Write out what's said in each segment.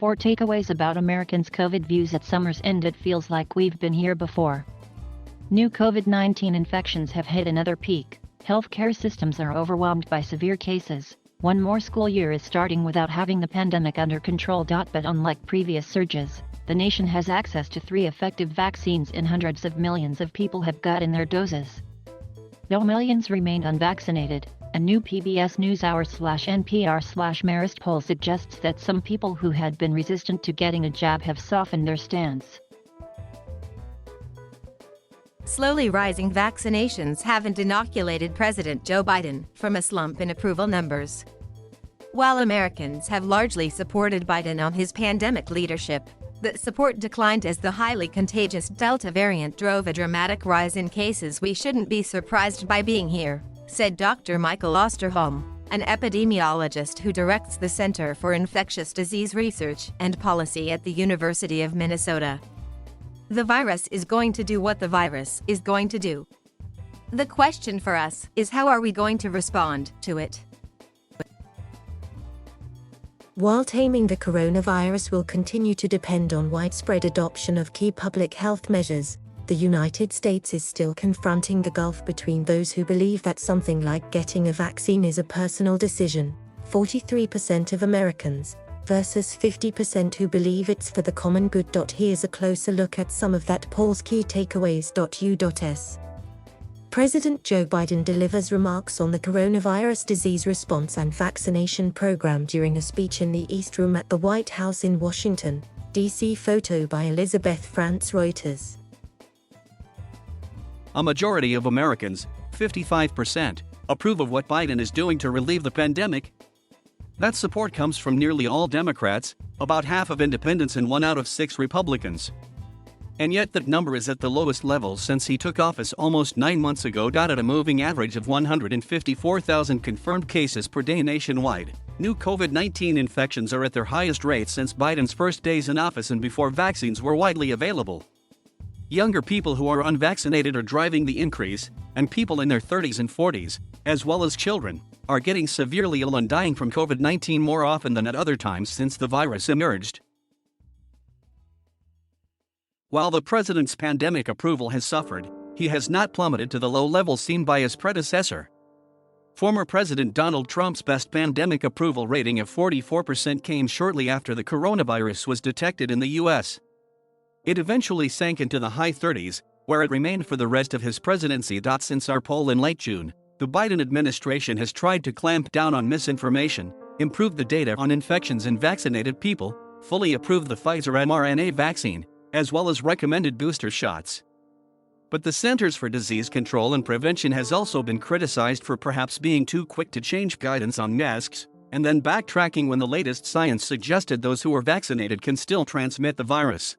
4 takeaways about Americans' COVID views at summer's end. It feels like we've been here before. New COVID-19 infections have hit another peak. Healthcare systems are overwhelmed by severe cases. One more school year is starting without having the pandemic under control. But unlike previous surges, the nation has access to 3 effective vaccines and hundreds of millions of people have gotten their doses. Though millions remain unvaccinated, a new PBS NewsHour/NPR/Marist poll suggests that some people who had been resistant to getting a jab have softened their stance. Slowly rising vaccinations haven't inoculated President Joe Biden from a slump in approval numbers. While Americans have largely supported Biden on his pandemic leadership, the support declined as the highly contagious Delta variant drove a dramatic rise in cases. We shouldn't be surprised by being here, said Dr. Michael Osterholm, an epidemiologist who directs the Center for Infectious Disease Research and Policy at the University of Minnesota. The virus is going to do what the virus is going to do. The question for us is, how are we going to respond to it? While taming the coronavirus will continue to depend on widespread adoption of key public health measures, the United States is still confronting the gulf between those who believe that something like getting a vaccine is a personal decision, 43% of Americans, versus 50% who believe it's for the common good. Here's a closer look at some of that poll's key takeaways. U.S. President Joe Biden delivers remarks on the coronavirus disease response and vaccination program during a speech in the East Room at the White House in Washington, D.C. Photo by Elizabeth France, Reuters. A majority of Americans, 55%, approve of what Biden is doing to relieve the pandemic. That support comes from nearly all Democrats, about half of independents and 1 out of 6 Republicans. And yet that number is at the lowest level since he took office almost 9 months ago. At a moving average of 154,000 confirmed cases per day nationwide, new COVID-19 infections are at their highest rate since Biden's first days in office and before vaccines were widely available. Younger people who are unvaccinated are driving the increase, and people in their 30s and 40s, as well as children, are getting severely ill and dying from COVID-19 more often than at other times since the virus emerged. While the president's pandemic approval has suffered, he has not plummeted to the low levels seen by his predecessor. Former President Donald Trump's best pandemic approval rating of 44% came shortly after the coronavirus was detected in the U.S. It eventually sank into the high 30s, where it remained for the rest of his presidency. Since our poll in late June, the Biden administration has tried to clamp down on misinformation, improve the data on infections in vaccinated people, fully approve the Pfizer mRNA vaccine, as well as recommended booster shots. But the Centers for Disease Control and Prevention has also been criticized for perhaps being too quick to change guidance on masks, and then backtracking when the latest science suggested those who are vaccinated can still transmit the virus.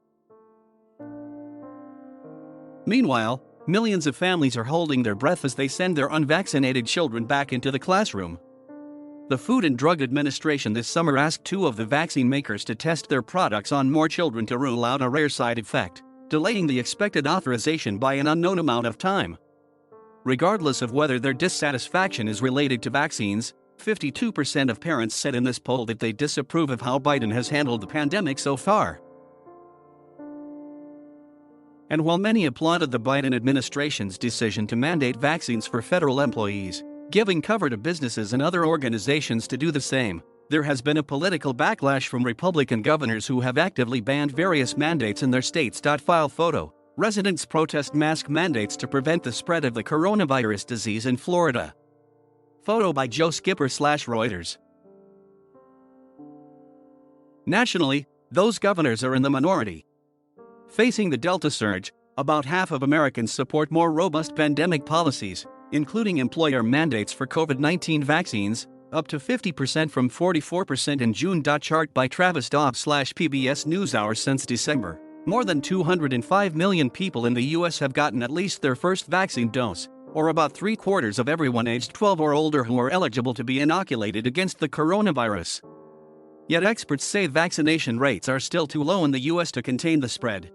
Meanwhile, millions of families are holding their breath as they send their unvaccinated children back into the classroom. The Food and Drug Administration this summer asked 2 of the vaccine makers to test their products on more children to rule out a rare side effect, delaying the expected authorization by an unknown amount of time. Regardless of whether their dissatisfaction is related to vaccines, 52% of parents said in this poll that they disapprove of how Biden has handled the pandemic so far. And while many applauded the Biden administration's decision to mandate vaccines for federal employees, giving cover to businesses and other organizations to do the same, there has been a political backlash from Republican governors who have actively banned various mandates in their states. File photo. Residents protest mask mandates to prevent the spread of the coronavirus disease in Florida. Photo by Joe Skipper/Reuters. Nationally, those governors are in the minority. Facing the Delta surge, about half of Americans support more robust pandemic policies, including employer mandates for COVID-19 vaccines, up to 50% from 44% in June. Chart by Travis Dobb/PBS NewsHour. Since December, more than 205 million people in the U.S. have gotten at least their first vaccine dose, or about 3/4 of everyone aged 12 or older who are eligible to be inoculated against the coronavirus. Yet experts say vaccination rates are still too low in the U.S. to contain the spread.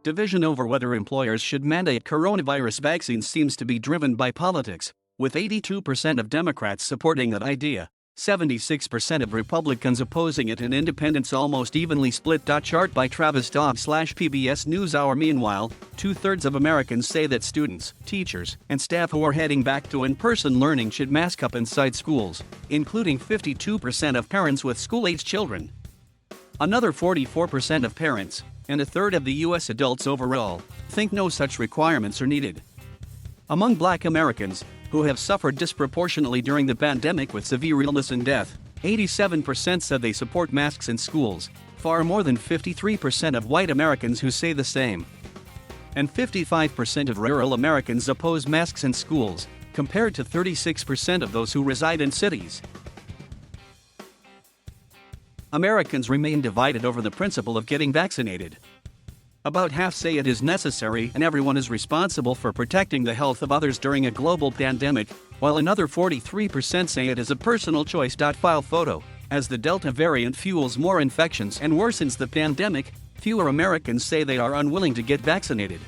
Division over whether employers should mandate coronavirus vaccines seems to be driven by politics, with 82% of Democrats supporting that idea, 76% of Republicans opposing it and independents almost evenly split. Chart by Travis Dobbs / PBS NewsHour. Meanwhile, 2/3 of Americans say that students, teachers, and staff who are heading back to in-person learning should mask up inside schools, including 52% of parents with school-age children. Another 44% of parents, and a third of the U.S. adults overall, think no such requirements are needed. Among Black Americans, who have suffered disproportionately during the pandemic with severe illness and death, 87% said they support masks in schools, far more than 53% of white Americans who say the same. And 55% of rural Americans oppose masks in schools, compared to 36% of those who reside in cities. Americans remain divided over the principle of getting vaccinated. About half say it is necessary and everyone is responsible for protecting the health of others during a global pandemic, while another 43% say it is a personal choice. File photo. As the Delta variant fuels more infections and worsens the pandemic, fewer Americans say they are unwilling to get vaccinated.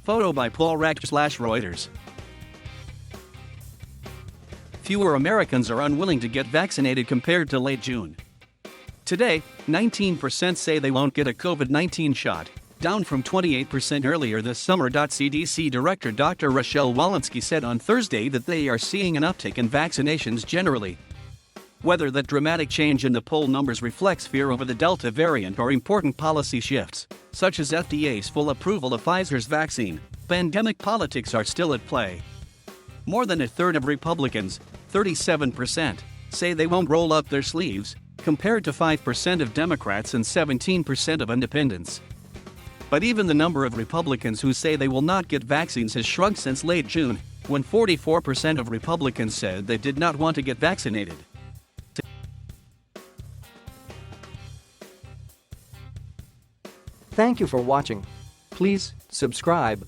Photo by Paul Rack/Reuters. Fewer Americans are unwilling to get vaccinated compared to late June. Today, 19% say they won't get a COVID-19 shot, down from 28% earlier this summer. CDC Director Dr. Rochelle Walensky said on Thursday that they are seeing an uptick in vaccinations generally. Whether that dramatic change in the poll numbers reflects fear over the Delta variant or important policy shifts, such as FDA's full approval of Pfizer's vaccine, pandemic politics are still at play. More than a third of Republicans, 37%, say they won't roll up their sleeves, compared to 5% of Democrats and 17% of independents. But even the number of Republicans who say they will not get vaccines has shrunk since late June, when 44% of Republicans said they did not want to get vaccinated. Thank you for watching. Please subscribe.